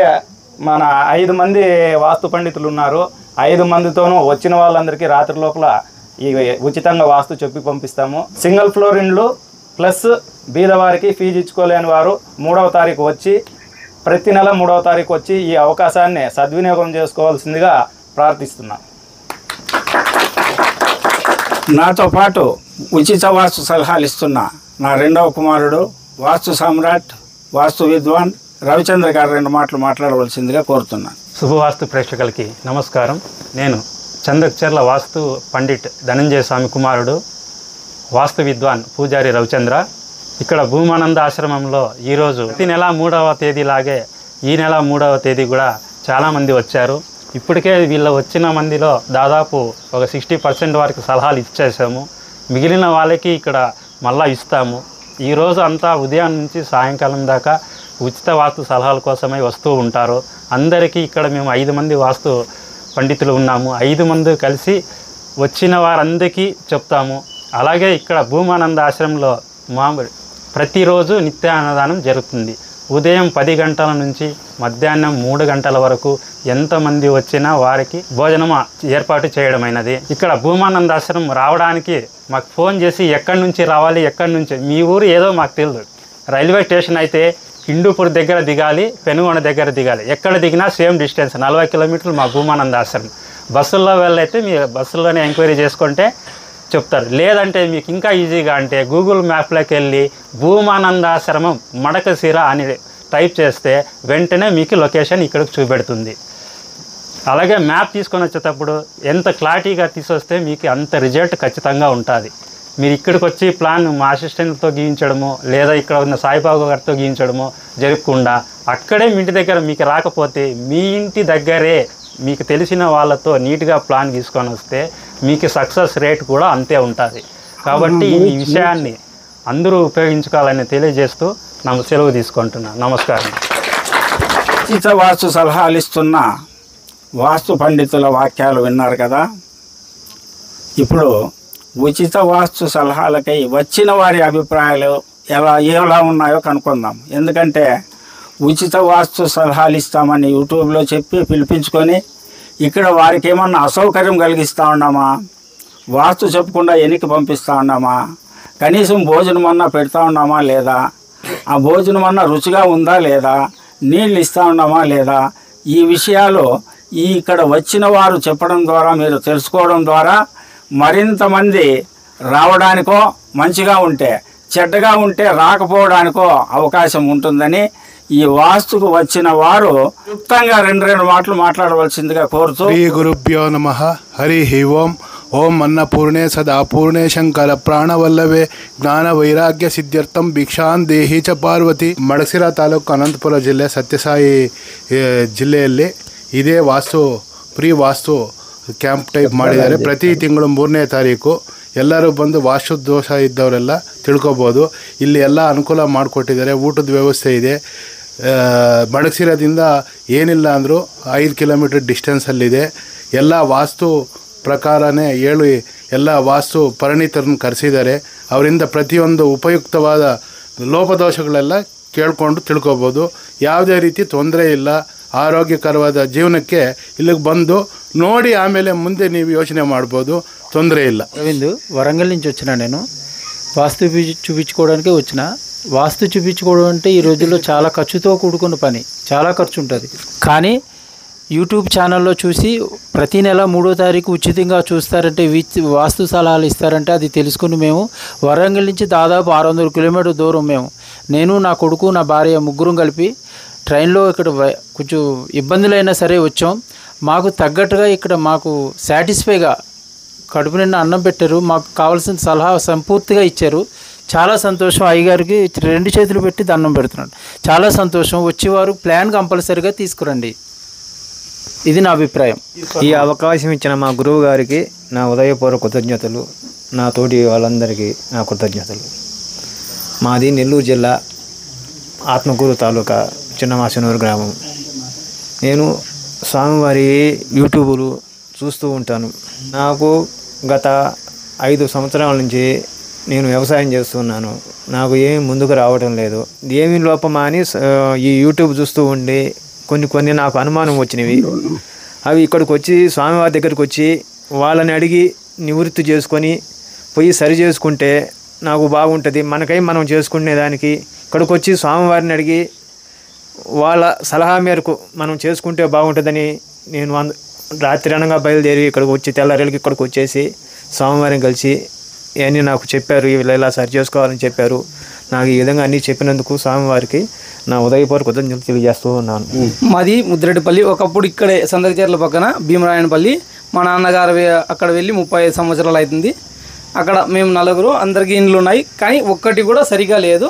మన 5 మంది వాస్తు పండితులు ఉన్నారు. 5 మందితోనూ వచ్చిన వాళ్ళందరికీ రాత్రి లోపల ఈ ఉచితంగా వాస్తు చెప్పి పంపిస్తాము. సింగిల్ ఫ్లోర్ ఇండ్లు ప్లస్ బీదవారికి ఫీజు ఇచ్చుకోలేని వారు 3వ తారీఖు వచ్చి, ప్రతి నెల 3వ తారీఖు వచ్చి ఈ అవకాశాన్ని సద్వినియోగం చేసుకోవాల్సిందిగా ప్రార్థిస్తున్నాం. నాతో పాటు ఉచిత వాస్తు సలహాలు ఇస్తున్న నా 2వ కుమారుడు వాస్తు సామ్రాట్ వాస్తు విద్వాన్ రవిచంద్ర గారు 2 మాటలు మాట్లాడవలసిందిగా కోరుతున్నాను. శుభవాస్తు ప్రేక్షకులకి నమస్కారం. నేను చందకచర్ల వాస్తు పండిట్ ధనంజయ స్వామి కుమారుడు, వాస్తు విద్వాన్ పూజారి రవిచంద్ర. ఇక్కడ భూమానంద ఆశ్రమంలో ఈరోజు ప్రతి నెల 3వ తేదీలాగే ఈ నెల 3వ తేదీ కూడా చాలామంది వచ్చారు. ఇప్పటికే వీళ్ళ వచ్చిన మందిలో దాదాపు ఒక 60% వరకు సలహాలు ఇచ్చేసాము. మిగిలిన వాళ్ళకి ఇక్కడ మళ్ళా ఇస్తాము. ఈరోజు అంతా ఉదయం నుంచి సాయంకాలం దాకా ఉచిత వాస్తు సలహాల కోసమై వస్తూ ఉంటారు. అందరికీ ఇక్కడ మేము 5 మంది వాస్తు పండితులు ఉన్నాము. 5 మంది కలిసి వచ్చిన వారందరికీ చెప్తాము. అలాగే ఇక్కడ భూమానంద ఆశ్రమంలో ప్రతిరోజు నిత్య అన్నదానం జరుగుతుంది. ఉదయం 10 గంటల నుంచి మధ్యాహ్నం 3 గంటల వరకు ఎంతమంది వచ్చినా వారికి భోజనం ఏర్పాటు చేయడమైనది. ఇక్కడ భూమానంద ఆశ్రమం రావడానికి మాకు ఫోన్ చేసి ఎక్కడి నుంచి రావాలి, ఎక్కడి నుంచి, మీ ఊరు ఏదో మాకు తెలియదు. రైల్వే స్టేషన్ అయితే హిందూపూర్ దగ్గర దిగాలి, పెనుగొండ దగ్గర దిగాలి. ఎక్కడ దిగినా సేమ్ డిస్టెన్స్ 40 కిలోమీటర్లు మా భూమానంద ఆశ్రమం. బస్సుల్లో వెళ్ళైతే మీ బస్సుల్లోనే ఎంక్వైరీ చేసుకుంటే చెప్తారు. లేదంటే మీకు ఇంకా ఈజీగా అంటే గూగుల్ మ్యాప్లోకి వెళ్ళి భూమానందాశ్రమం మడకశిర అని టైప్ చేస్తే వెంటనే మీకు లొకేషన్ ఇక్కడికి చూపెడుతుంది. అలాగే మ్యాప్ తీసుకొని వచ్చేటప్పుడు ఎంత క్లారిటీగా తీసుకొస్తే మీకు అంత రిజల్ట్ ఖచ్చితంగా ఉంటుంది. మీరు ఇక్కడికి వచ్చి ప్లాన్ మా అసిస్టెంట్తో గీయించడము, లేదా ఇక్కడ ఉన్న సాయిబాబా గారితో గీయించడము జరగకుండా అక్కడే మీ ఇంటి దగ్గర మీకు రాకపోతే మీ ఇంటి దగ్గరే మీకు తెలిసిన వాళ్ళతో నీట్గా ప్లాన్ తీసుకొని వస్తే మీకు సక్సెస్ రేట్ కూడా అంతే ఉంటుంది. కాబట్టి ఈ విషయాన్ని అందరూ ఉపయోగించుకోవాలని తెలియజేస్తూ సెలవు తీసుకుంటున్నాను. నమస్కారం. ఉచిత వాస్తు సలహాలు ఇస్తున్న వాస్తు పండితుల వాక్యాలు విన్నారు కదా. ఇప్పుడు ఉచిత వాస్తు సలహాలకై వచ్చిన వారి అభిప్రాయాలు ఎలా ఉన్నాయో కనుక్కుందాం. ఎందుకంటే ఉచిత వాస్తు సలహాలు ఇస్తామని యూట్యూబ్లో చెప్పి పిలిపించుకొని ఇక్కడ వారికి ఏమన్నా అసౌకర్యం కలిగిస్తూ ఉన్నామా, వాస్తు చెప్పకుండా ఎన్నికి పంపిస్తూ ఉన్నామా, కనీసం భోజనం అన్నా పెడతా ఉన్నామా లేదా, ఆ భోజనం అన్నా రుచిగా ఉందా లేదా, నీళ్ళు ఇస్తూ ఉన్నామా లేదా, ఈ విషయాలు ఇక్కడ వచ్చిన వారు చెప్పడం ద్వారా మీరు తెలుసుకోవడం ద్వారా మరింతమంది రావడానికో, మంచిగా ఉంటే చెడ్డగా ఉంటే రాకపోవడానికో అవకాశం ఉంటుందని ఈ వాస్తుకు వచ్చిన వారు క్లుప్తంగా రెండు మాటలు మాట్లాడవలసిందిగా కోరుతూ. శ్రీ గురుభ్యో నమః. హరి ఓం. ఓం అన్నపూర్ణే సదాపూర్ణే శంకర ప్రాణవల్లభే ಜ್ಞಾನ ವೈರಾಗ್ಯ ಸಿದ್ಧ್ಯರ್ಥಂ ಭಿಕ್ಷಾನ್ ದೇಹಿ ಚ ಪಾರ್ವತಿ. ಮಡಸಿರಾ ತಾಲೂಕು ಅನಂತಪುರ ಜಿಲ್ಲೆ ಸತ್ಯಸಾಯಿ ಜಿಲ್ಲೆಯಲ್ಲಿ ಇದೇ ಫ್ರೀ ವಾಸ್ತು ಕ್ಯಾಂಪ್ ಟೈಪ್ ಮಾಡಿದ್ದಾರೆ. ಪ್ರತಿ ತಿಂಗಳು 3ನೇ ತಾರೀಕು ಎಲ್ಲರೂ ಬಂದು ವಾಸ್ತು ದೋಷ ಇದ್ದವರೆಲ್ಲ ತಿಳ್ಕೊಬೋದು. ಇಲ್ಲಿ ಎಲ್ಲ ಅನುಕೂಲ ಮಾಡಿಕೊಟ್ಟಿದ್ದಾರೆ. ಊಟದ ವ್ಯವಸ್ಥೆ ಇದೆ. ಮಡಸಿರಾದಿಂದ ಏನಿಲ್ಲ ಅಂದರೂ 5 ಕಿಲೋಮೀಟರ್ ಡಿಸ್ಟೆನ್ಸಲ್ಲಿದೆ. ಎಲ್ಲ ವಾಸ್ತು ಪ್ರಕಾರನೇ ಹೇಳಿ ಎಲ್ಲ ವಾಸ್ತು ಪರಿಣಿತರನ್ನು ಕರೆಸಿದ್ದಾರೆ. ಅವರಿಂದ ಪ್ರತಿಯೊಂದು ಉಪಯುಕ್ತವಾದ ಲೋಪದೋಷಗಳೆಲ್ಲ ಕೇಳಿಕೊಂಡು ತಿಳ್ಕೊಬೋದು. ಯಾವುದೇ ರೀತಿ ತೊಂದರೆ ಇಲ್ಲ. ಆರೋಗ್ಯಕರವಾದ ಜೀವನಕ್ಕೆ ಇಲ್ಲಿಗೆ ಬಂದು ನೋಡಿ ಆಮೇಲೆ ಮುಂದೆ ನೀವು ಯೋಚನೆ ಮಾಡ್ಬೋದು. ತೊಂದರೆ ಇಲ್ಲ. రవీందు వరంగల్ నుంచి వచ్చిన నేను వాస్తు చూపించుకోవడానికే వచ్చిన. వాస్తు చూపించుకోవడం అంటే ఈ రోజుల్లో చాలా ఖర్చుతో కూడుకున్న పని, చాలా ఖర్చు ఉంటుంది. కానీ యూట్యూబ్ ఛానల్లో చూసి ప్రతి నెల 3వ తారీఖు ఉచితంగా చూస్తారంటే, వాస్తు సలహాలు ఇస్తారంటే అది తెలుసుకుని మేము వరంగల్ నుంచి దాదాపు 600 కిలోమీటర్ దూరం నేను నా కొడుకు నా భార్య ముగ్గురం కలిపి ట్రైన్లో ఇక్కడ కొంచెం ఇబ్బందులైనా సరే వచ్చాం. మాకు తగ్గట్టుగా ఇక్కడ మాకు సాటిస్ఫైగా కడుపు నిండా అన్నం పెట్టారు. మాకు కావాల్సిన సలహా సంపూర్తిగా ఇచ్చారు. చాలా సంతోషం. అయ్యగారికి 2 చేతులు పెట్టి దండం పెడుతున్నాను. చాలా సంతోషం. వచ్చేవారు ప్లాన్ కంపల్సరీగా తీసుకురండి. ఇది నా అభిప్రాయం. ఈ అవకాశం ఇచ్చిన మా గురువు గారికి నా ఉదయపూర్వక కృతజ్ఞతలు. నా తోటి వాళ్ళందరికీ నా కృతజ్ఞతలు. మాది నెల్లూరు జిల్లా ఆత్మకూరు తాలూకా చిన్నమాసనూరు గ్రామం. నేను స్వామివారి యూట్యూబులు చూస్తూ ఉంటాను. నాకు గత 5 సంవత్సరాల నుంచి నేను వ్యవసాయం చేస్తున్నాను. నాకు ఏమి ముందుకు రావడం లేదు. ఏమి లోపమా అని ఈ యూట్యూబ్ చూస్తూ ఉండి కొన్ని నాకు అనుమానం వచ్చినవి. అవి ఇక్కడికి వచ్చి స్వామివారి దగ్గరికి వచ్చి వాళ్ళని అడిగి నివృత్తి చేసుకొని పోయి సరి చేసుకుంటే నాకు బాగుంటుంది. మనం చేసుకునేదానికి ఇక్కడికి వచ్చి స్వామివారిని అడిగి వాళ్ళ సలహా మేరకు మనం చేసుకుంటే బాగుంటుందని నేను రాత్రి అనగా బయలుదేరి ఇక్కడికి వచ్చి తెల్లారేళ్ళకి ఇక్కడికి వచ్చేసి స్వామివారిని కలిసి ఇవన్నీ నాకు చెప్పారు. వీళ్ళు ఇలా సరి చేసుకోవాలని చెప్పారు. నాకు ఈ విధంగా అన్నీ చెప్పినందుకు స్వామివారికి నా ఉదయపూర్వక కృతజ్ఞతలు తెలియజేస్తూ ఉన్నాను. మాది ముద్రెడ్డిపల్లి. ఒకప్పుడు ఇక్కడే సందకచర్ల పక్కన భీమరాయనపల్లి. మా నాన్నగారు అక్కడ వెళ్ళి 35 సంవత్సరాలు అవుతుంది. అక్కడ మేము 4 అందరికీ ఇండ్లు ఉన్నాయి. కానీ ఒక్కటి కూడా సరిగా లేదు.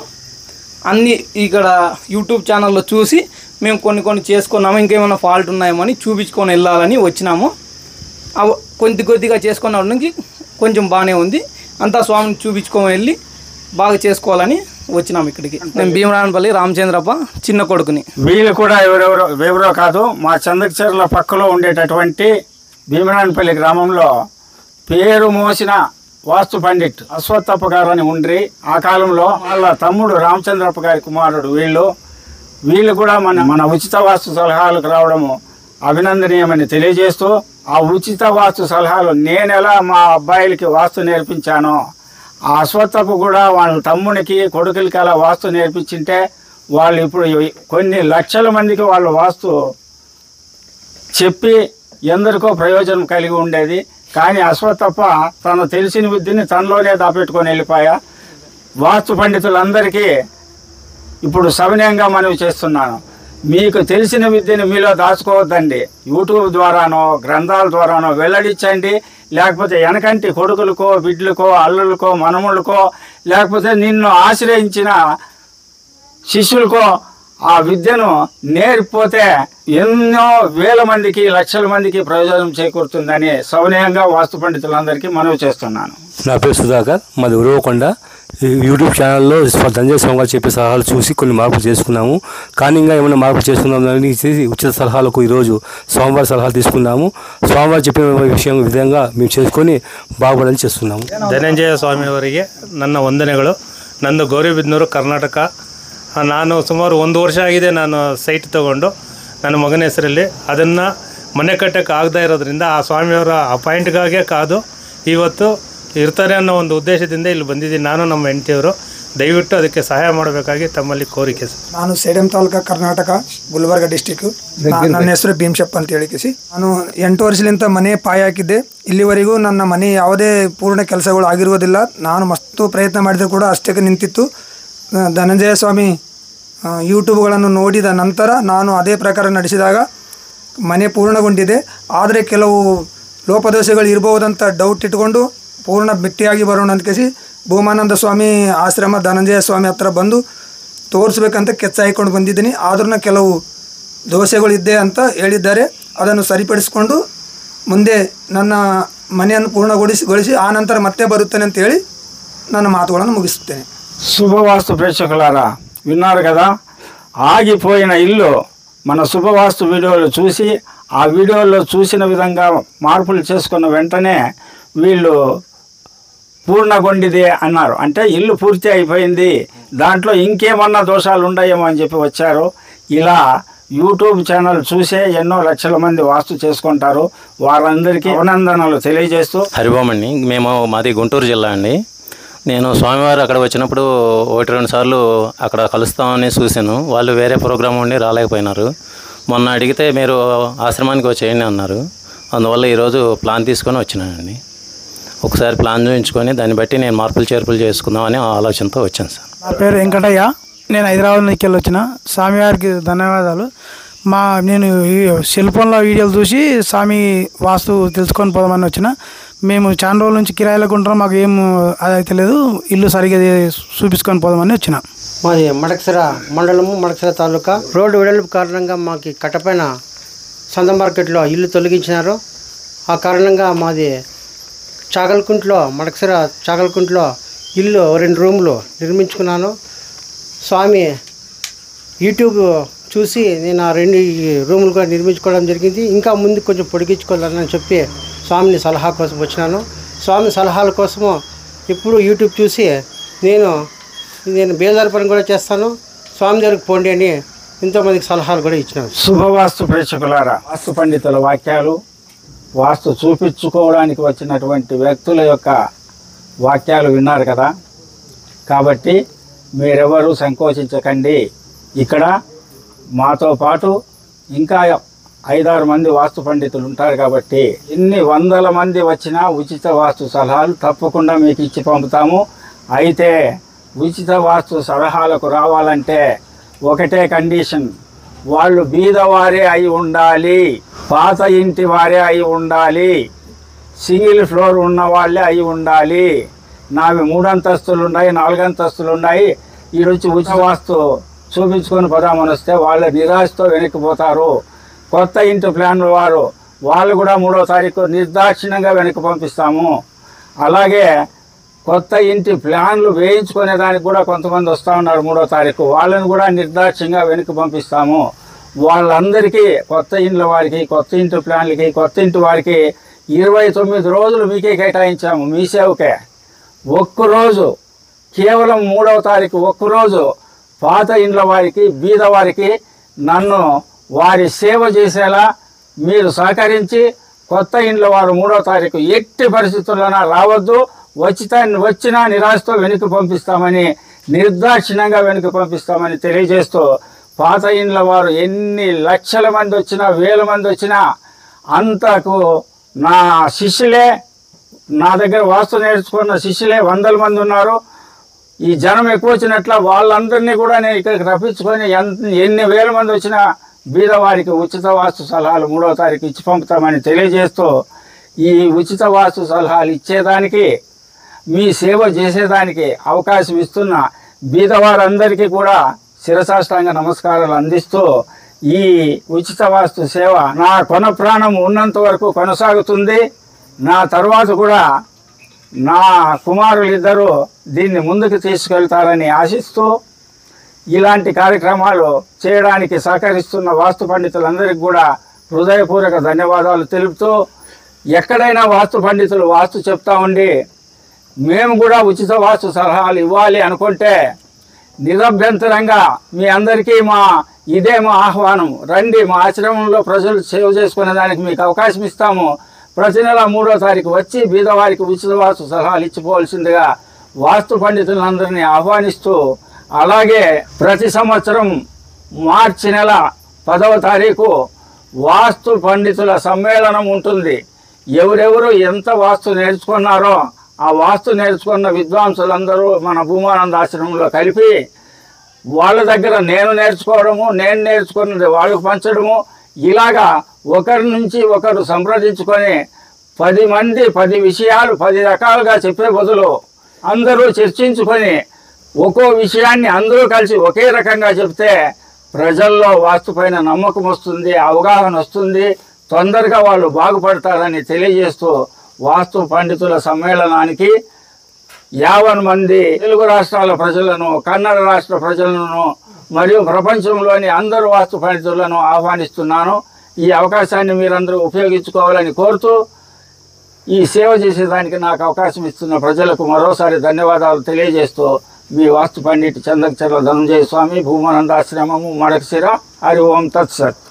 అన్నీ ఇక్కడ యూట్యూబ్ ఛానల్లో చూసి మేము కొన్ని చేసుకున్నాము. ఇంకేమైనా ఫాల్ట్ ఉన్నాయేమో అని చూపించుకొని వెళ్ళాలని వచ్చినాము. కొద్దిగా చేసుకున్నప్పటికి కొంచెం బాగానే ఉంది. అంతా స్వామిని చూపించుకొని వెళ్ళి బాగా చేసుకోవాలని వచ్చినాము ఇక్కడికి. నేను భీమరాయనపల్లి రామచంద్రప్ప చిన్న కొడుకుని. వీళ్ళు కూడా ఎవరో కాదు, మా చందకచర్ల పక్కలో ఉండేటటువంటి భీమరాయనపల్లి గ్రామంలో పేరు మోసిన వాస్తు పండిట్ అశ్వత్థప్ప గారు అని ఉండ్రి. ఆ కాలంలో వాళ్ళ తమ్ముడు రామచంద్రప్ప గారి కుమారుడు వీళ్ళు కూడా మన ఉచిత వాస్తు సలహాలకు రావడము అభినందనీయమని తెలియజేస్తూ, ఆ ఉచిత వాస్తు సలహాలు నేను ఎలా మా అబ్బాయిలకి వాస్తు నేర్పించానో ఆ అశ్వత్థప్ప కూడా వాళ్ళ తమ్మునికి కొడుకులకి అలా వాస్తు నేర్పించింటే వాళ్ళు ఇప్పుడు కొన్ని లక్షల మందికి వాళ్ళు వాస్తు చెప్పి ఎందరికో ప్రయోజనం కలిగి ఉండేది. కానీ అశ్వత్థప్ప తను తెలిసిన విద్యని తనలోనే దాపెట్టుకొని వెళ్ళిపోయా. వాస్తు పండితులందరికీ ఇప్పుడు సవినయంగా మనవి చేస్తున్నాను, మీకు తెలిసిన విద్యను మీలో దాచుకోవద్దండి. యూట్యూబ్ ద్వారానో గ్రంథాల ద్వారానో వెల్లడించండి. లేకపోతే వెనకంటి కొడుకులకో బిడ్డలకో అల్లులకో మనములకో లేకపోతే నిన్ను ఆశ్రయించిన శిష్యులకో ఆ విద్యను నేర్పిపోతే ఎన్నో వేల మందికి లక్షల మందికి ప్రయోజనం చేకూరుతుందని సౌనీయంగా వాస్తు పండితులందరికీ మనవి చేస్తున్నాను. నా పేరు సుధాకర్, మాది ఉరవకొండ. యూట్యూబ్ ఛానల్లో ధనంజయ స్వామి గారు చెప్పే సలహాలు చూసి కొన్ని మార్పులు చేసుకున్నాము. కానీ ఇంకా ఏమైనా మార్పులు చేసుకుందామని ఉచిత సలహాలకు ఈరోజు స్వామివారి సలహాలు తీసుకున్నాము. స్వామివారు చెప్పిన విధంగా మేము చేసుకొని బాగుపడాలని చేస్తున్నాము. ಧನಂಜಯ ಸ್ವಾಮಿಯವರಿಗೆ ನನ್ನ ವಂದನೆಗಳು. ನಂದು ಗೌರಿಬಿದನೂರು, ಕರ್ನಾಟಕ. ನಾನು ಸುಮಾರು 1 ವರ್ಷ ಆಗಿದೆ ನಾನು ಸೈಟ್ ತೊಗೊಂಡು ನನ್ನ ಮಗನ ಹೆಸರಲ್ಲಿ. ಅದನ್ನು ಮನೆ ಕಟ್ಟಕ್ಕೆ ಆಗದೇ ಇರೋದ್ರಿಂದ ಆ ಸ್ವಾಮಿಯವರ ಅಪಾಯಿಂಟ್ಗಾಗೇ ಕಾದು ಇವತ್ತು ಇರ್ತಾರೆ ಅನ್ನೋ ಒಂದು ಉದ್ದೇಶದಿಂದ ಇಲ್ಲಿ ಬಂದಿದ್ದೀನಿ. ನಾನು ನಮ್ಮ ಹೆಂಡತಿಯವರು ದಯವಿಟ್ಟು ಅದಕ್ಕೆ ಸಹಾಯ ಮಾಡಬೇಕಾಗಿ ತಮ್ಮಲ್ಲಿ ಕೋರಿಕೆ ಸರ್. ನಾನು ಸೇಡಂ ತಾಲೂಕು, ಕರ್ನಾಟಕ, ಗುಲ್ಬರ್ಗ ಡಿಸ್ಟಿಕ್. ನನ್ನ ಹೆಸರು ಭೀಮಶಪ್ಪ ಅಂತ ಹೇಳಿಕಿಸಿ. ನಾನು 8 ವರ್ಷದಿಂದ ಮನೆ ಪಾಯ ಹಾಕಿದ್ದೆ. ಇಲ್ಲಿವರೆಗೂ ನನ್ನ ಮನೆ ಯಾವುದೇ ಪೂರ್ಣ ಕೆಲಸಗಳು ಆಗಿರುವುದಿಲ್ಲ. ನಾನು ಮಸ್ತು ಪ್ರಯತ್ನ ಮಾಡಿದರೂ ಕೂಡ ಅಷ್ಟಕ್ಕೆ ನಿಂತಿತ್ತು. ಧನಂಜಯ ಸ್ವಾಮಿ ಯೂಟ್ಯೂಬ್ಗಳನ್ನು ನೋಡಿದ ನಂತರ ನಾನು ಅದೇ ಪ್ರಕಾರ ನಡೆಸಿದಾಗ ಮನೆ ಪೂರ್ಣಗೊಂಡಿದೆ. ಆದರೆ ಕೆಲವು ಲೋಪದೋಷಗಳು ಇರಬಹುದಂತ ಡೌಟ್ ಇಟ್ಕೊಂಡು ಪೂರ್ಣ ಭೇಟಿಯಾಗಿ ಬರೋಣ ಅಂತ ಕೇಸಿ ಭೂಮಾನಂದ ಸ್ವಾಮಿ ಆಶ್ರಮ ಧನಂಜಯ ಸ್ವಾಮಿ ಹತ್ರ ಬಂದು ತೋರಿಸ್ಬೇಕಂತ ಕೆಚ್ಚ ಹಾಕೊಂಡು ಬಂದಿದ್ದೀನಿ. ಆದ್ರೂ ಕೆಲವು ದೋಷಗಳಿದ್ದೆ ಅಂತ ಹೇಳಿದ್ದಾರೆ. ಅದನ್ನು ಸರಿಪಡಿಸಿಕೊಂಡು ಮುಂದೆ ನನ್ನ ಮನೆಯನ್ನು ಪೂರ್ಣಗೊಳಿಸಿ ಆ ನಂತರ ಮತ್ತೆ ಬರುತ್ತೇನೆ ಅಂತ ಹೇಳಿ ನನ್ನ మాటలను ముగిస్తుತ್ತೇನೆ. శుభవాస్తు ప్రేక్షకులారా, విన్నారు కదా, ఆగిపోయిన ఇల్లు మన శుభవాస్తు వీడియోలు చూసి ఆ వీడియోలో చూసిన విధంగా మార్పులు చేసుకున్న వెంటనే వీళ్ళు పూర్ణగొండిది అన్నారు. అంటే ఇల్లు పూర్తి అయిపోయింది, దాంట్లో ఇంకేమన్నా దోషాలు ఉన్నాయేమో అని చెప్పి వచ్చారు. ఇలా యూట్యూబ్ ఛానల్ చూసే ఎన్నో లక్షల మంది వాస్తు చేసుకుంటారు. వారందరికీ అభినందనలు తెలియజేస్తూ. హరిభోమ్ అండి, మేము మాది గుంటూరు జిల్లా అండి. నేను స్వామివారు అక్కడ వచ్చినప్పుడు 1-2 సార్లు అక్కడ కలుస్తామని చూశాను. వాళ్ళు వేరే ప్రోగ్రాం ఉండి రాలేకపోయినారు. మొన్న అడిగితే మీరు ఆశ్రమానికి వచ్చేయండి అన్నారు. అందువల్ల ఈరోజు ప్లాన్ తీసుకొని వచ్చినానండి. ఒకసారి ప్లాన్ చూపించుకొని దాన్ని బట్టి నేను మార్పులు చేర్పులు చేసుకుందామని ఆలోచనతో వచ్చాను సార్. నా పేరు వెంకటయ్య. నేను హైదరాబాద్ నుంచి వెళ్ళి వచ్చిన. స్వామివారికి ధన్యవాదాలు. నేను సెల్ ఫోన్లో వీడియోలు చూసి స్వామి వాస్తు తెలుసుకొని పోదామని వచ్చిన. మేము చాలా రోజుల నుంచి కిరాయిలకు ఉంటాం, మాకు ఏం అదైతే లేదు, ఇల్లు సరిగ్గా చూపించుకొని పోదామని వచ్చిన. మాది మడకసిర మండలము, మడకసిర తాలూకా. రోడ్డు వెడల్పు కారణంగా మాకు కట్టపైన సంత మార్కెట్లో ఇల్లు తొలగించినారు. ఆ కారణంగా మాది చాగల్కుంట్లో, మడకసిర చాగల్కుంట్లో ఇల్లు 2 రూములు నిర్మించుకున్నాను. స్వామి యూట్యూబ్ చూసి నేను ఆ 2 రూములు కూడా నిర్మించుకోవడం జరిగింది. ఇంకా ముందు కొంచెం పొడిగించుకోవాలని చెప్పి స్వామిని సలహా కోసం వచ్చినాను. స్వామి సలహాల కోసము ఇప్పుడు యూట్యూబ్ చూసి నేను బేల్దారి పని కూడా చేస్తాను. స్వామి దగ్గరికి పోండి అని ఎంతోమందికి సలహాలు కూడా ఇచ్చినాను. శుభవాస్తు ప్రేక్షకులారా, వాస్తు పండితుల వాక్యాలు, వాస్తు చూపించుకోవడానికి వచ్చినటువంటి వ్యక్తుల యొక్క వాక్యాలు విన్నారు కదా. కాబట్టి మీరెవరూ సంకోచించకండి. ఇక్కడ మాతో పాటు ఇంకా 5-6 మంది వాస్తు పండితులు ఉంటారు. కాబట్టి ఎన్ని వందల మంది వచ్చినా ఉచిత వాస్తు సలహాలు తప్పకుండా మీకు ఇచ్చి పంపుతాము. అయితే ఉచిత వాస్తు సలహాలకు రావాలంటే ఒకటే కండిషన్, వాళ్ళు బీదవారే అయి ఉండాలి, పాత ఇంటి వారే అయి ఉండాలి, సింగిల్ ఫ్లోర్ ఉన్న వాళ్ళే అయి ఉండాలి. నావి 3 అంతస్తులు ఉన్నాయి, 4 అంతస్తులు ఉన్నాయి, ఈ రోజు ఉచిత వాస్తు చూపించుకొని పదామని వస్తే వాళ్ళ నిరాశతో వెనక్కిపోతారు. కొత్త ఇంటి ప్లాన్లు వాళ్ళు కూడా 3వ తారీఖు నిర్దాక్షిణ్యంగా వెనక్కి పంపిస్తాము. అలాగే కొత్త ఇంటి ప్లాన్లు వేయించుకునే దానికి కూడా కొంతమంది వస్తూ ఉన్నారు 3వ తారీఖు, వాళ్ళని కూడా నిర్దాక్షిణ్యంగా వెనక్కి పంపిస్తాము. వాళ్ళందరికీ కొత్త ఇండ్ల వారికి, కొత్త ఇంటి ప్లాన్లకి, కొత్త ఇంటి వారికి 29 రోజులు మీకే కేటాయించాము, మీ సేవకే. ఒక్కరోజు కేవలం 3వ తారీఖు ఒక్కరోజు పాత ఇండ్ల వారికి, బీద వారికి నన్ను వారి సేవ చేసేలా మీరు సహకరించి కొత్త ఇండ్ల వారు 3వ తారీఖు ఎట్టి పరిస్థితుల్లోనా రావద్దు, వచ్చినా నిరాశతో వెనక్కి పంపిస్తామని, నిర్దాక్షిణ్యంగా వెనక్కి పంపిస్తామని తెలియజేస్తూ, పాత ఇండ్ల వారు ఎన్ని లక్షల మంది వచ్చినా, 1000 మంది వచ్చినా అంతకు నా శిష్యులే, నా దగ్గర వాస్తు నేర్చుకున్న శిష్యులే 100 మంది ఉన్నారు. ఈ జనం ఎక్కువ వచ్చినట్ల వాళ్ళందరినీ కూడా నేను ఇక్కడికి రప్పించుకొని ఎన్ని 1000 మంది వచ్చినా బీదవారికి ఉచిత వాస్తు సలహాలు 3వ తారీఖు ఇచ్చి పంపుతామని తెలియజేస్తూ, ఈ ఉచిత వాస్తు సలహాలు ఇచ్చేదానికి, మీ సేవ చేసేదానికి అవకాశం ఇస్తున్న బీదవారందరికీ కూడా శిరసాష్టాంగ నమస్కారాలు అందిస్తూ ఈ ఉచిత వాస్తు సేవ నా కొన ప్రాణం ఉన్నంత వరకు కొనసాగుతుంది. నా తర్వాత కూడా నా కుమారులిద్దరూ దీన్ని ముందుకు తీసుకెళ్తారని ఆశిస్తూ ఇలాంటి కార్యక్రమాలు చేయడానికి సహకరిస్తున్న వాస్తు పండితులందరికీ కూడా హృదయపూర్వక ధన్యవాదాలు తెలుపుతూ, ఎక్కడైనా వాస్తు పండితులు వాస్తు చెప్తా ఉండి మేము కూడా ఉచిత వాస్తు సలహాలు ఇవ్వాలి అనుకుంటే నిరభ్యంతరంగా మీ అందరికీ ఇదే మా ఆహ్వానం. రండి, మా ఆశ్రమంలో ప్రజలు సేవ చేసుకునే దానికి మీకు అవకాశం ఇస్తాము. ప్రతి నెల 3వ తారీఖు వచ్చి బీదవారికి ఉచిత వాస్తు సలహాలు ఇచ్చిపోవలసిందిగా వాస్తు పండితులందరినీ ఆహ్వానిస్తూ, అలాగే ప్రతి సంవత్సరం మార్చి నెల 10వ తారీఖు వాస్తు పండితుల సమ్మేళనం ఉంటుంది. ఎవరెవరు ఎంత వాస్తు నేర్చుకున్నారో ఆ వాస్తు నేర్చుకున్న విద్వాంసులందరూ మన భూమానంద ఆశ్రమంలో కలిపి వాళ్ళ దగ్గర నేను నేర్చుకోవడము, నేను నేర్చుకున్నది వాళ్ళకు పంచడము, ఇలాగా ఒకరి నుంచి ఒకరు సంప్రదించుకొని 10 మంది 10 విషయాలు 10 రకాలుగా చెప్పే బదులు అందరూ చర్చించుకొని ఒక్కో విషయాన్ని అందరూ కలిసి ఒకే రకంగా చెప్తే ప్రజల్లో వాస్తు పైన నమ్మకం వస్తుంది, అవగాహన వస్తుంది, తొందరగా వాళ్ళు బాగుపడతారని తెలియజేస్తూ వాస్తు పండితుల సమ్మేళనానికి 50 మంది తెలుగు రాష్ట్రాల ప్రజలను, కన్నడ రాష్ట్ర ప్రజలను మరియు ప్రపంచంలోని అందరు వాస్తు పండితులను ఆహ్వానిస్తున్నాను. ఈ అవకాశాన్ని మీరందరూ ఉపయోగించుకోవాలని కోరుతూ, ఈ సేవ చేసేదానికి నాకు అవకాశం ఇస్తున్న ప్రజలకు మరోసారి ధన్యవాదాలు తెలియజేస్తూ, మీ వాస్తు పండిట్ చందకచర్ల ధనంజయ స్వామి, భూమానంద ఆశ్రమము, మడకశిర. హరి ఓం తత్సత్.